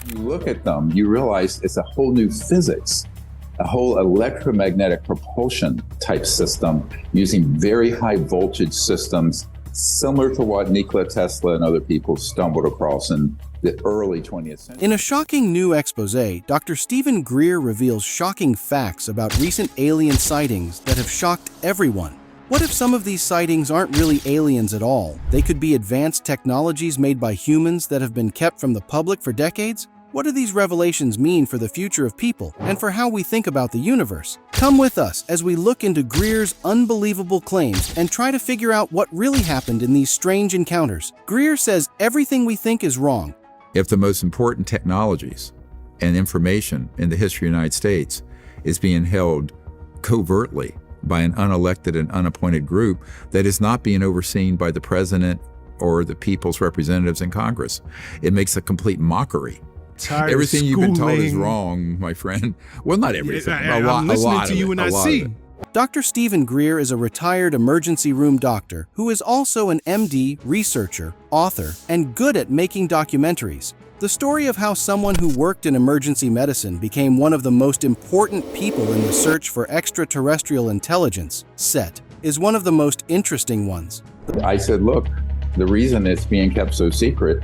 You look at them, you realize it's a whole new physics, a whole electromagnetic propulsion type system using very high voltage systems, similar to what Nikola Tesla and other people stumbled across in the early 20th century. In a shocking new expose, Dr. Stephen Greer reveals shocking facts about recent alien sightings that have shocked everyone. What if some of these sightings aren't really aliens at all? They could be advanced technologies made by humans that have been kept from the public for decades? What do these revelations mean for the future of people and for how we think about the universe? Come with us as we look into Greer's unbelievable claims and try to figure out what really happened in these strange encounters. Greer says everything we think is wrong. If the most important technologies and information in the history of the United States is being held covertly by an unelected and unappointed group that is not being overseen by the president or the people's representatives in Congress, it makes a complete mockery. Everything you've been told is wrong, my friend. Well, not everything. I'm listening to you and I see. Dr. Stephen Greer is a retired emergency room doctor who is also an MD, researcher, author, and good at making documentaries. The story of how someone who worked in emergency medicine became one of the most important people in the search for extraterrestrial intelligence, SET, is one of the most interesting ones. I said, look, the reason it's being kept so secret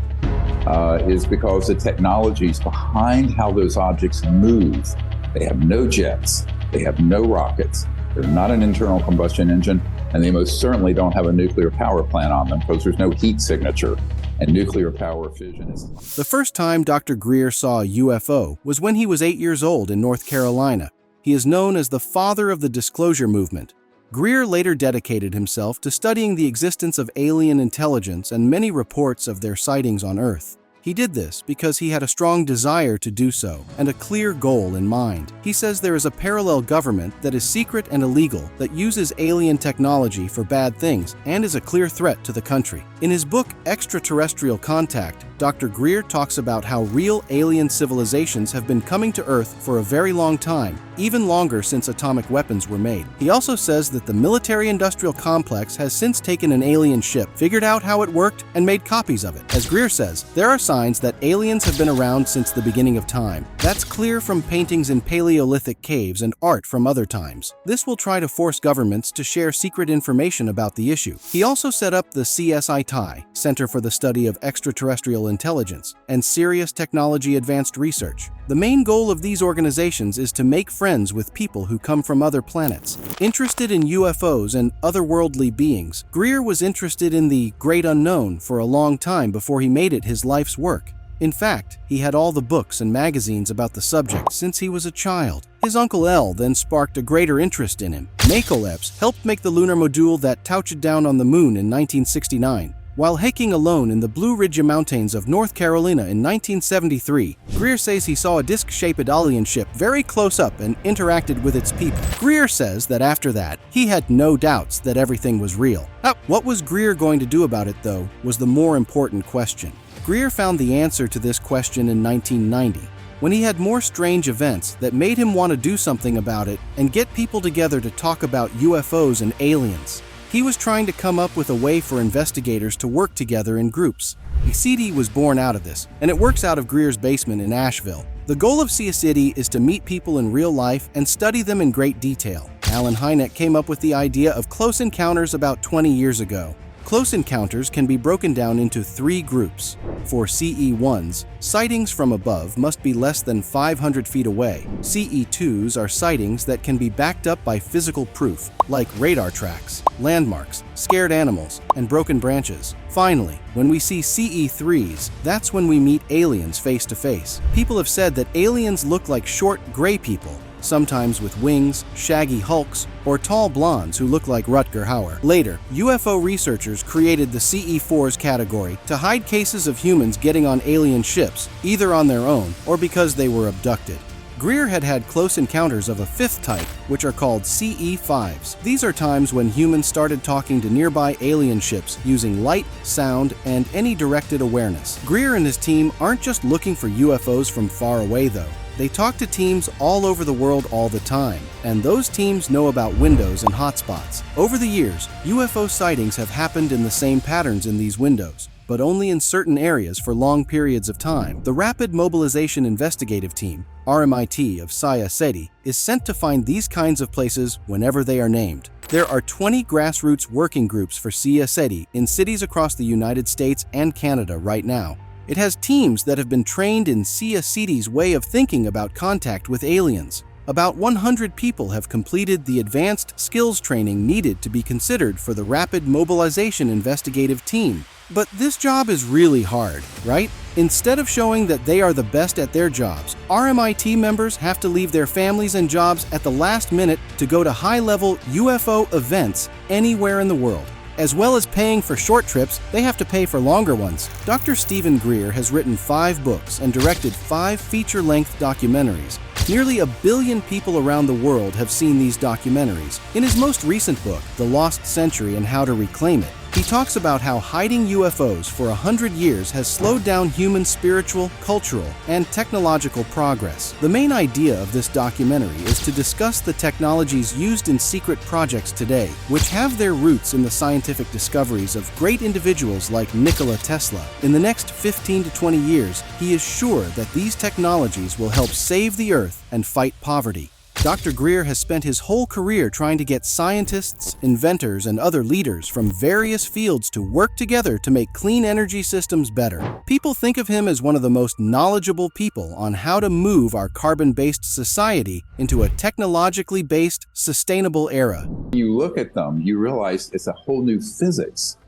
is because the technologies behind how those objects move. They have no jets, they have no rockets, they're not an internal combustion engine, and they most certainly don't have a nuclear power plant on them because there's no heat signature, and nuclear power fission is... The first time Dr. Greer saw a UFO was when he was 8 years old in North Carolina. He is known as the father of the disclosure movement. Greer later dedicated himself to studying the existence of alien intelligence and many reports of their sightings on Earth. He did this because he had a strong desire to do so and a clear goal in mind. He says there is a parallel government that is secret and illegal that uses alien technology for bad things and is a clear threat to the country. In his book, Extraterrestrial Contact, Dr. Greer talks about how real alien civilizations have been coming to Earth for a very long time, even longer since atomic weapons were made. He also says that the military-industrial complex has since taken an alien ship, figured out how it worked, and made copies of it. As Greer says, there are signs that aliens have been around since the beginning of time. That's clear from paintings in Paleolithic caves and art from other times. This will try to force governments to share secret information about the issue. He also set up the CSITI, Center for the Study of Extraterrestrial Intelligence, and Serious Technology Advanced Research. The main goal of these organizations is to make friends with people who come from other planets. Interested in UFOs and otherworldly beings, Greer was interested in the great unknown for a long time before he made it his life's work. In fact, he had all the books and magazines about the subject since he was a child. His Uncle L then sparked a greater interest in him. Makoleps helped make the lunar module that touched down on the moon in 1969. While hiking alone in the Blue Ridge Mountains of North Carolina in 1973, Greer says he saw a disc-shaped alien ship very close up and interacted with its people. Greer says that after that, he had no doubts that everything was real. What was Greer going to do about it, though, was the more important question. Greer found the answer to this question in 1990, when he had more strange events that made him want to do something about it and get people together to talk about UFOs and aliens. He was trying to come up with a way for investigators to work together in groups. CITI was born out of this, and it works out of Greer's basement in Asheville. The goal of CITI is to meet people in real life and study them in great detail. Alan Hynek came up with the idea of close encounters about 20 years ago. Close encounters can be broken down into 3 groups. For CE1s, sightings from above must be less than 500 feet away. CE2s are sightings that can be backed up by physical proof, like radar tracks, landmarks, scared animals, and broken branches. Finally, when we see CE3s, that's when we meet aliens face to face. People have said that aliens look like short, gray people, sometimes with wings, shaggy hulks, or tall blondes who look like Rutger Hauer. Later, UFO researchers created the CE4s category to hide cases of humans getting on alien ships, either on their own or because they were abducted. Greer had had close encounters of a 5th type, which are called CE5s. These are times when humans started talking to nearby alien ships using light, sound, and any directed awareness. Greer and his team aren't just looking for UFOs from far away, though. They talk to teams all over the world all the time, and those teams know about windows and hotspots. Over the years, UFO sightings have happened in the same patterns in these windows, but only in certain areas for long periods of time. The Rapid Mobilization Investigative Team, RMIT of Saya Seti, is sent to find these kinds of places whenever they are named. There are 20 grassroots working groups for Saya Seti in cities across the United States and Canada right now. It has teams that have been trained in Saya Seti's way of thinking about contact with aliens. About 100 people have completed the advanced skills training needed to be considered for the Rapid Mobilization Investigative Team. But this job is really hard, right? Instead of showing that they are the best at their jobs, RMIT members have to leave their families and jobs at the last minute to go to high-level UFO events anywhere in the world. As well as paying for short trips, they have to pay for longer ones. Dr. Stephen Greer has written 5 books and directed 5 feature-length documentaries. Nearly 1 billion people around the world have seen these documentaries. In his most recent book, The Lost Century and How to Reclaim It, he talks about how hiding UFOs for 100 years has slowed down human spiritual, cultural, and technological progress. The main idea of this documentary is to discuss the technologies used in secret projects today, which have their roots in the scientific discoveries of great individuals like Nikola Tesla. In the next 15 to 20 years, he is sure that these technologies will help save the Earth and fight poverty. Dr. Greer has spent his whole career trying to get scientists, inventors, and other leaders from various fields to work together to make clean energy systems better. People think of him as one of the most knowledgeable people on how to move our carbon-based society into a technologically based, sustainable era. When you look at them, you realize it's a whole new physics,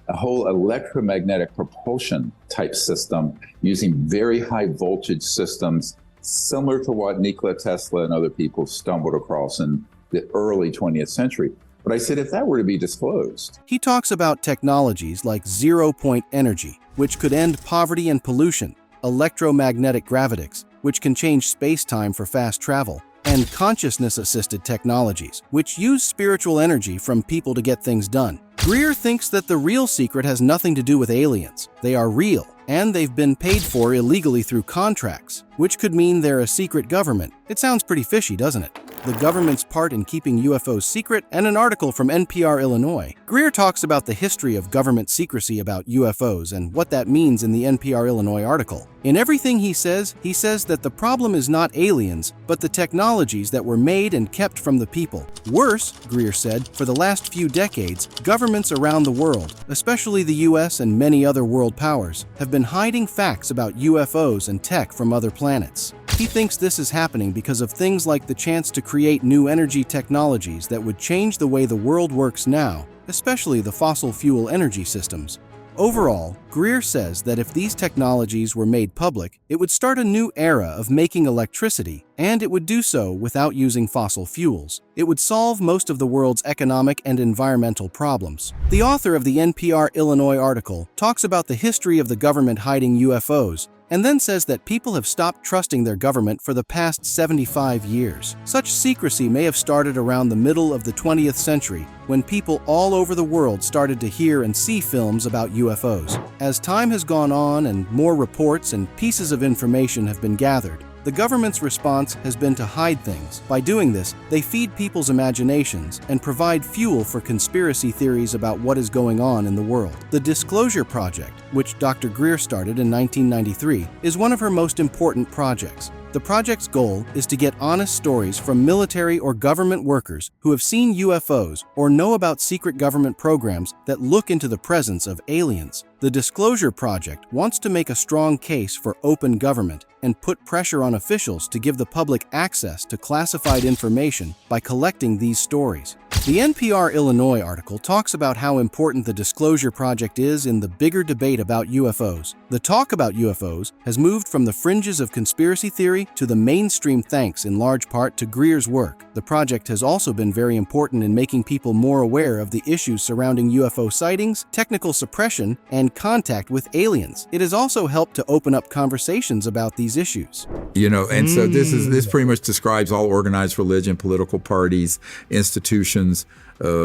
a whole electromagnetic propulsion type system using very high voltage systems, similar to what Nikola Tesla and other people stumbled across in the early 20th century. But I said, if that were to be disclosed. He talks about technologies like zero-point energy, which could end poverty and pollution, electromagnetic gravitics, which can change space-time for fast travel, and consciousness-assisted technologies, which use spiritual energy from people to get things done. Greer thinks that the real secret has nothing to do with aliens. They are real, and they've been paid for illegally through contracts, which could mean they're a secret government. It sounds pretty fishy, doesn't it? The government's part in keeping UFOs secret, and an article from NPR Illinois. Greer talks about the history of government secrecy about UFOs and what that means in the NPR Illinois article. In everything he says that the problem is not aliens, but the technologies that were made and kept from the people. Worse, Greer said, for the last few decades, governments around the world, especially the US and many other world powers, have been hiding facts about UFOs and tech from other planets. He thinks this is happening because of things like the chance to create new energy technologies that would change the way the world works now, especially the fossil fuel energy systems. Overall, Greer says that if these technologies were made public, it would start a new era of making electricity, and it would do so without using fossil fuels. It would solve most of the world's economic and environmental problems. The author of the NPR Illinois article talks about the history of the government hiding UFOs, and then says that people have stopped trusting their government for the past 75 years. Such secrecy may have started around the middle of the 20th century, when people all over the world started to hear and see films about UFOs. As time has gone on and more reports and pieces of information have been gathered, the government's response has been to hide things. By doing this, they feed people's imaginations and provide fuel for conspiracy theories about what is going on in the world. The Disclosure Project, which Dr. Greer started in 1993, is one of her most important projects. The project's goal is to get honest stories from military or government workers who have seen UFOs or know about secret government programs that look into the presence of aliens. The Disclosure Project wants to make a strong case for open government and put pressure on officials to give the public access to classified information by collecting these stories. The NPR Illinois article talks about how important the Disclosure Project is in the bigger debate about UFOs. The talk about UFOs has moved from the fringes of conspiracy theory to the mainstream thanks in large part to Greer's work. The project has also been very important in making people more aware of the issues surrounding UFO sightings, technical suppression, and contact with aliens. It has also helped to open up conversations about these issues. So this pretty much describes all organized religion, political parties, institutions,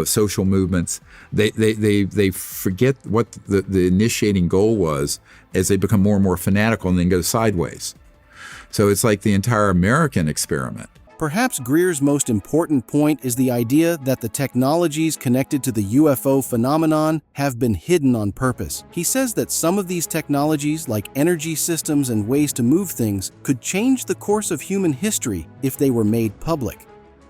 social movements. They forget what the initiating goal was as they become more and more fanatical and then go sideways. So it's like the entire American experiment. Perhaps Greer's most important point is the idea that the technologies connected to the UFO phenomenon have been hidden on purpose. He says that some of these technologies, like energy systems and ways to move things, could change the course of human history if they were made public.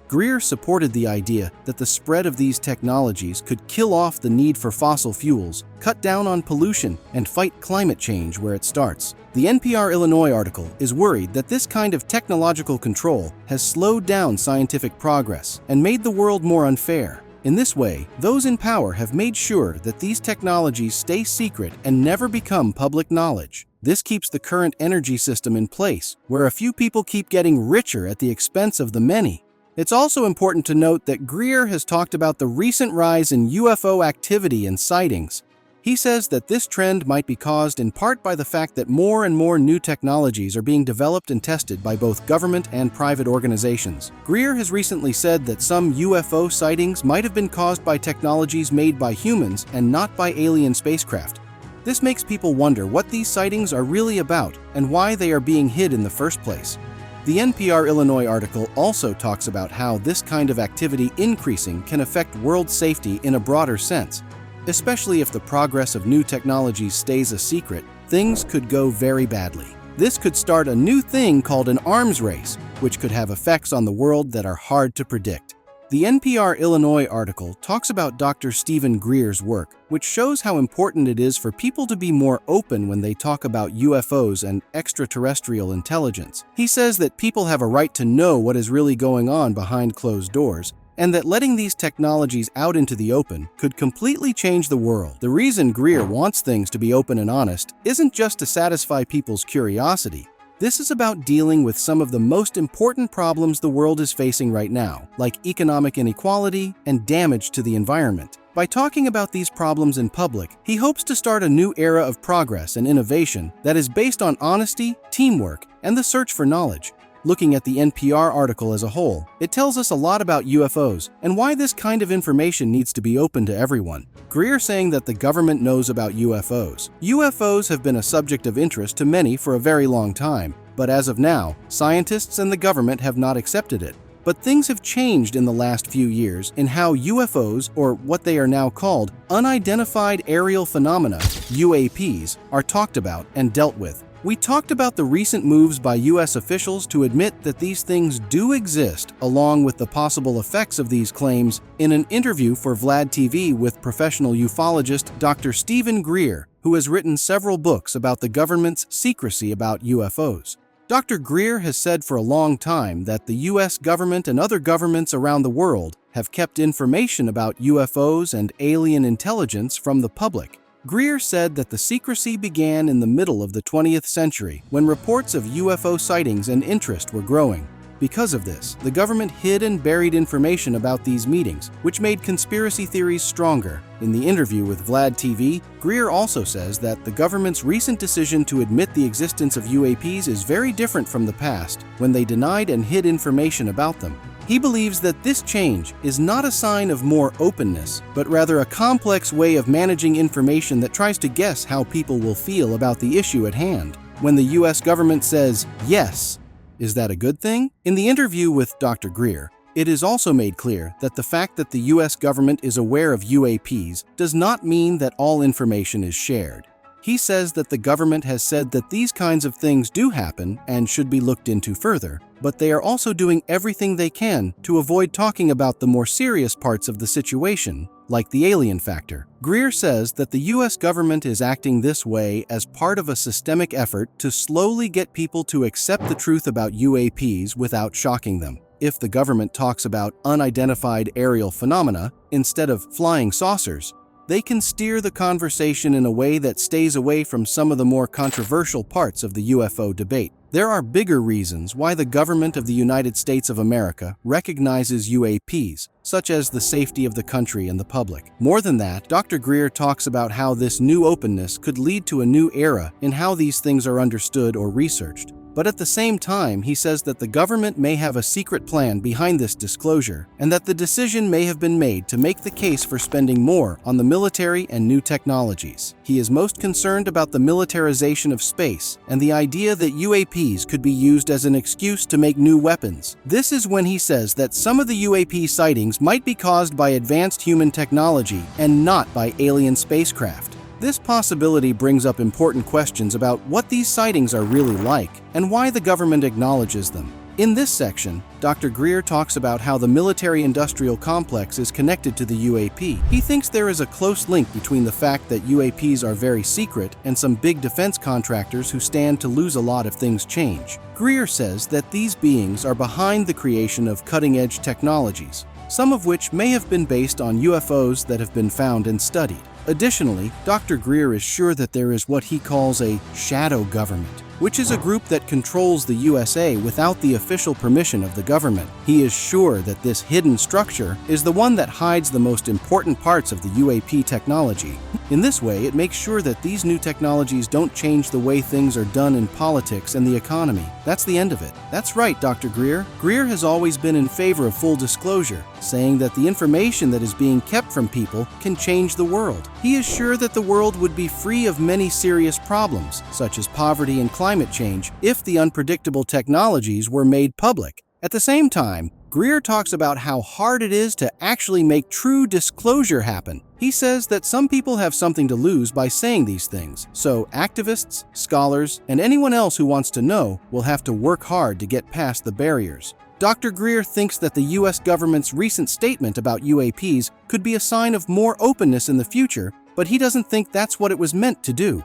Greer supported the idea that the spread of these technologies could kill off the need for fossil fuels, cut down on pollution, and fight climate change where it starts. The NPR Illinois article is worried that this kind of technological control has slowed down scientific progress and made the world more unfair. In this way, those in power have made sure that these technologies stay secret and never become public knowledge. This keeps the current energy system in place, where a few people keep getting richer at the expense of the many. It's also important to note that Greer has talked about the recent rise in UFO activity and sightings. He says that this trend might be caused in part by the fact that more and more new technologies are being developed and tested by both government and private organizations. Greer has recently said that some UFO sightings might have been caused by technologies made by humans and not by alien spacecraft. This makes people wonder what these sightings are really about and why they are being hid in the first place. The NPR Illinois article also talks about how this kind of activity increasing can affect world safety in a broader sense. Especially if the progress of new technologies stays a secret, things could go very badly. This could start a new thing called an arms race, which could have effects on the world that are hard to predict. The NPR Illinois article talks about Dr. Stephen Greer's work, which shows how important it is for people to be more open when they talk about UFOs and extraterrestrial intelligence. He says that people have a right to know what is really going on behind closed doors, and that letting these technologies out into the open could completely change the world. The reason Greer wants things to be open and honest isn't just to satisfy people's curiosity. This is about dealing with some of the most important problems the world is facing right now, like economic inequality and damage to the environment. By talking about these problems in public, he hopes to start a new era of progress and innovation that is based on honesty, teamwork, and the search for knowledge. Looking at the NPR article as a whole, it tells us a lot about UFOs and why this kind of information needs to be open to everyone. Greer saying that the government knows about UFOs. UFOs have been a subject of interest to many for a very long time, but as of now, scientists and the government have not accepted it. But things have changed in the last few years in how UFOs, or what they are now called, unidentified aerial phenomena, UAPs, are talked about and dealt with. We talked about the recent moves by U.S. officials to admit that these things do exist, along with the possible effects of these claims, in an interview for Vlad TV with professional ufologist Dr. Stephen Greer, who has written several books about the government's secrecy about UFOs. Dr. Greer has said for a long time that the U.S. government and other governments around the world have kept information about UFOs and alien intelligence from the public. Greer said that the secrecy began in the middle of the 20th century when reports of UFO sightings and interest were growing. Because of this, the government hid and buried information about these meetings, which made conspiracy theories stronger. In the interview with Vlad TV, Greer also says that the government's recent decision to admit the existence of UAPs is very different from the past, when they denied and hid information about them. He believes that this change is not a sign of more openness, but rather a complex way of managing information that tries to guess how people will feel about the issue at hand. When the U.S. government says, yes, is that a good thing? In the interview with Dr. Greer, it is also made clear that the fact that the U.S. government is aware of UAPs does not mean that all information is shared. He says that the government has said that these kinds of things do happen and should be looked into further, but they are also doing everything they can to avoid talking about the more serious parts of the situation, like the alien factor. Greer says that the U.S. government is acting this way as part of a systemic effort to slowly get people to accept the truth about UAPs without shocking them. If the government talks about unidentified aerial phenomena instead of flying saucers, they can steer the conversation in a way that stays away from some of the more controversial parts of the UFO debate. There are bigger reasons why the government of the United States of America recognizes UAPs, such as the safety of the country and the public. More than that, Dr. Greer talks about how this new openness could lead to a new era in how these things are understood or researched. But at the same time, he says that the government may have a secret plan behind this disclosure, and that the decision may have been made to make the case for spending more on the military and new technologies. He is most concerned about the militarization of space and the idea that UAPs could be used as an excuse to make new weapons. This is when he says that some of the UAP sightings might be caused by advanced human technology and not by alien spacecraft. This possibility brings up important questions about what these sightings are really like and why the government acknowledges them. In this section, Dr. Greer talks about how the military-industrial complex is connected to the UAP. He thinks there is a close link between the fact that UAPs are very secret and some big defense contractors who stand to lose a lot if things change. Greer says that these beings are behind the creation of cutting-edge technologies, some of which may have been based on UFOs that have been found and studied. Additionally, Dr. Greer is sure that there is what he calls a shadow government, which is a group that controls the USA without the official permission of the government. He is sure that this hidden structure is the one that hides the most important parts of the UAP technology. In this way, it makes sure that these new technologies don't change the way things are done in politics and the economy. That's the end of it. That's right, Dr. Greer. Greer has always been in favor of full disclosure, saying that the information that is being kept from people can change the world. He is sure that the world would be free of many serious problems, such as poverty and climate change, if the unpredictable technologies were made public. At the same time, Greer talks about how hard it is to actually make true disclosure happen. He says that some people have something to lose by saying these things, so activists, scholars, and anyone else who wants to know will have to work hard to get past the barriers. Dr. Greer thinks that the U.S. government's recent statement about UAPs could be a sign of more openness in the future, but he doesn't think that's what it was meant to do.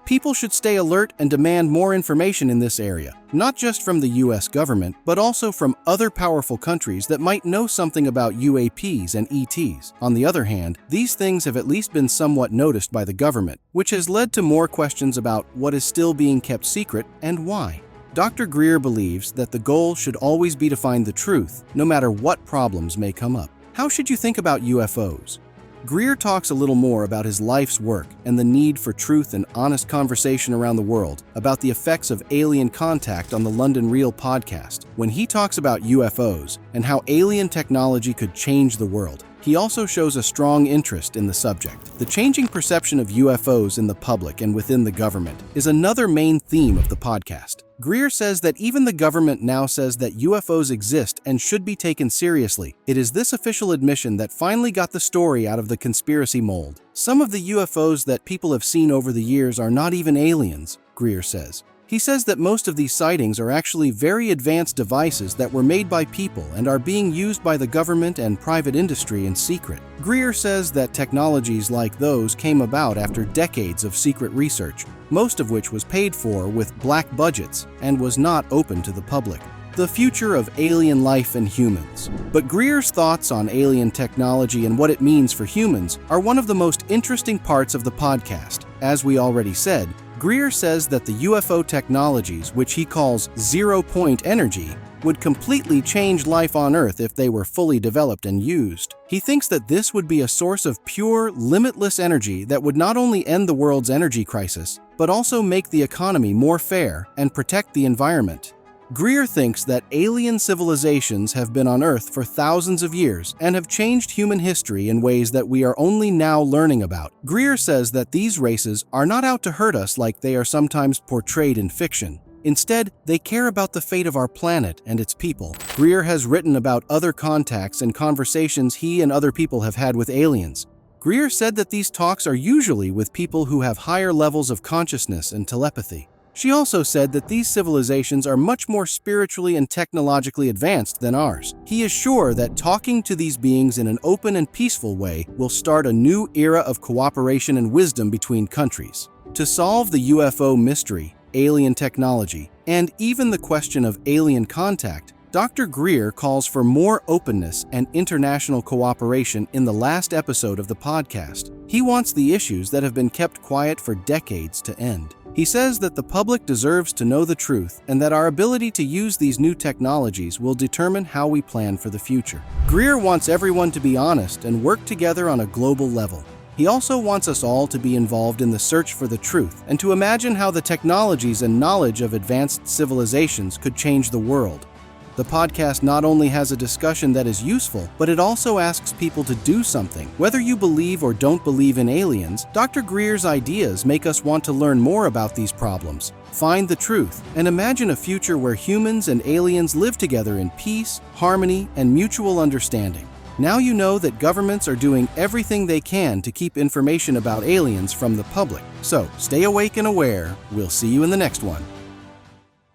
People should stay alert and demand more information in this area, not just from the U.S. government, but also from other powerful countries that might know something about UAPs and ETs. On the other hand, these things have at least been somewhat noticed by the government, which has led to more questions about what is still being kept secret and why. Dr. Greer believes that the goal should always be to find the truth, no matter what problems may come up. How should you think about UFOs? Greer talks a little more about his life's work and the need for truth and honest conversation around the world about the effects of alien contact on the London Real podcast. When he talks about UFOs and how alien technology could change the world, he also shows a strong interest in the subject. The changing perception of UFOs in the public and within the government is another main theme of the podcast. Greer says that even the government now says that UFOs exist and should be taken seriously. It is this official admission that finally got the story out of the conspiracy mold. Some of the UFOs that people have seen over the years are not even aliens, Greer says. He says that most of these sightings are actually very advanced devices that were made by people and are being used by the government and private industry in secret. Greer says that technologies like those came about after decades of secret research, most of which was paid for with black budgets and was not open to the public. The future of alien life and humans. But Greer's thoughts on alien technology and what it means for humans are one of the most interesting parts of the podcast. As we already said, Greer says that the UFO technologies, which he calls zero-point energy, would completely change life on Earth if they were fully developed and used. He thinks that this would be a source of pure, limitless energy that would not only end the world's energy crisis, but also make the economy more fair and protect the environment. Greer thinks that alien civilizations have been on Earth for thousands of years and have changed human history in ways that we are only now learning about. Greer says that these races are not out to hurt us like they are sometimes portrayed in fiction. Instead, they care about the fate of our planet and its people. Greer has written about other contacts and conversations he and other people have had with aliens. Greer said that these talks are usually with people who have higher levels of consciousness and telepathy. She also said that these civilizations are much more spiritually and technologically advanced than ours. He is sure that talking to these beings in an open and peaceful way will start a new era of cooperation and wisdom between countries. To solve the UFO mystery, alien technology, and even the question of alien contact, Dr. Greer calls for more openness and international cooperation in the last episode of the podcast. He wants the issues that have been kept quiet for decades to end. He says that the public deserves to know the truth and that our ability to use these new technologies will determine how we plan for the future. Greer wants everyone to be honest and work together on a global level. He also wants us all to be involved in the search for the truth and to imagine how the technologies and knowledge of advanced civilizations could change the world. The podcast not only has a discussion that is useful, but it also asks people to do something. Whether you believe or don't believe in aliens, Dr. Greer's ideas make us want to learn more about these problems, find the truth, and imagine a future where humans and aliens live together in peace, harmony, and mutual understanding. Now you know that governments are doing everything they can to keep information about aliens from the public. So stay awake and aware. We'll see you in the next one.